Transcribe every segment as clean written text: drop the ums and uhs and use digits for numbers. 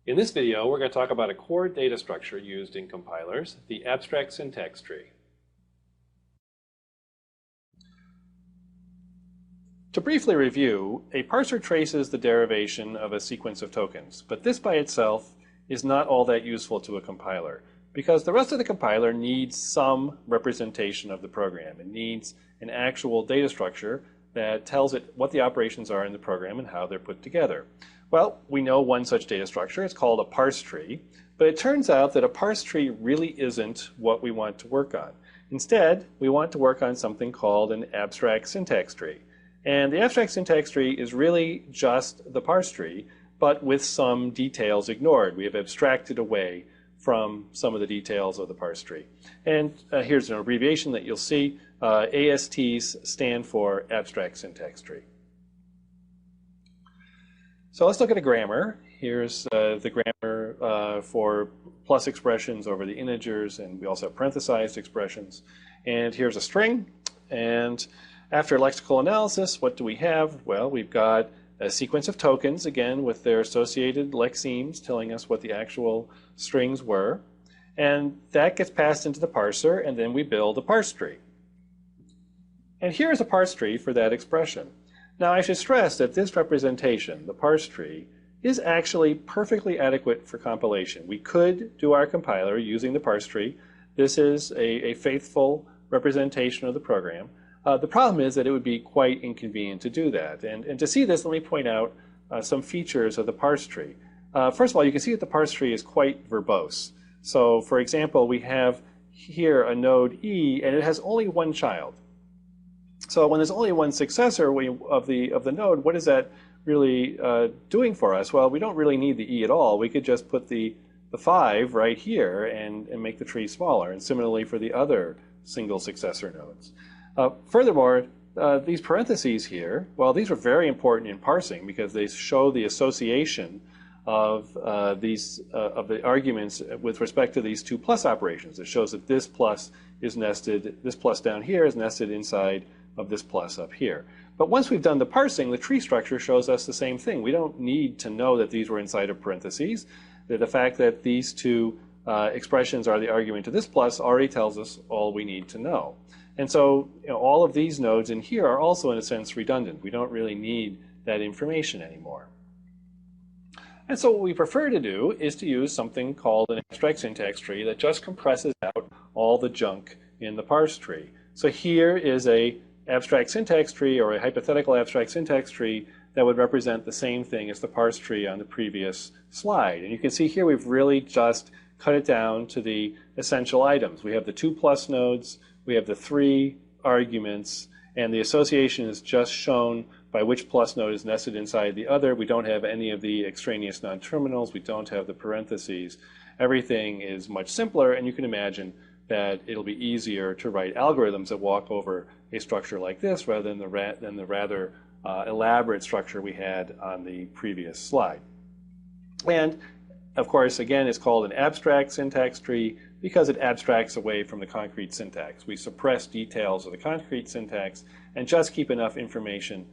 In this video, we're going to talk about a core data structure used in compilers, the abstract syntax tree. To briefly review, a parser traces the derivation of a sequence of tokens, but this by itself is not all that useful to a compiler because the rest of the compiler needs some representation of the program. It needs an actual data structure that tells it what the operations are in the program and how they're put together. Well, we know one such data structure. It's called a parse tree, but it turns out that a parse tree really isn't what we want to work on. Instead, we want to work on something called an abstract syntax tree. And the abstract syntax tree is really just the parse tree, but with some details ignored. We have abstracted away from some of the details of the parse tree. And here's an abbreviation that you'll see. ASTs stand for abstract syntax tree. So let's look at a grammar. Here's the grammar for plus expressions over the integers, and we also have parenthesized expressions. And here's a string. And after lexical analysis, what do we have? Well, we've got a sequence of tokens, again, with their associated lexemes telling us what the actual strings were. And that gets passed into the parser, and then we build a parse tree. And here's a parse tree for that expression. Now, I should stress that this representation, the parse tree, is actually perfectly adequate for compilation. We could do our compiler using the parse tree. This is a faithful representation of the program. The problem is that it would be quite inconvenient to do that. And to see this, let me point out some features of the parse tree. First of all, you can see that the parse tree is quite verbose. So, for example, we have here a node E, and it has only one child. So when there's only one successor of the node, what is that really doing for us? Well, we don't really need the E at all. We could just put the 5 right here and make the tree smaller. And similarly for the other single successor nodes. Furthermore, these parentheses here, well, these are very important in parsing because they show the association of the arguments with respect to these two plus operations. It shows that this plus is nested, this plus down here is nested inside of this plus up here. But once we've done the parsing, the tree structure shows us the same thing. We don't need to know that these were inside of parentheses. The fact that these two expressions are the argument to this plus already tells us all we need to know. And so all of these nodes in here are also in a sense redundant. We don't really need that information anymore. And so what we prefer to do is to use something called an abstract syntax tree that just compresses out all the junk in the parse tree. So here is a abstract syntax tree or a hypothetical abstract syntax tree that would represent the same thing as the parse tree on the previous slide. And you can see here we've really just cut it down to the essential items. We have the 2 plus nodes, we have the 3 arguments, and the association is just shown by which plus node is nested inside the other. We don't have any of the extraneous non-terminals. We don't have the parentheses. Everything is much simpler, and you can imagine that it'll be easier to write algorithms that walk over a structure like this rather than the rather elaborate structure we had on the previous slide. And of course, again, it's called an abstract syntax tree because it abstracts away from the concrete syntax. We suppress details of the concrete syntax and just keep enough information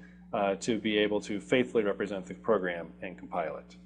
to be able to faithfully represent the program and compile it.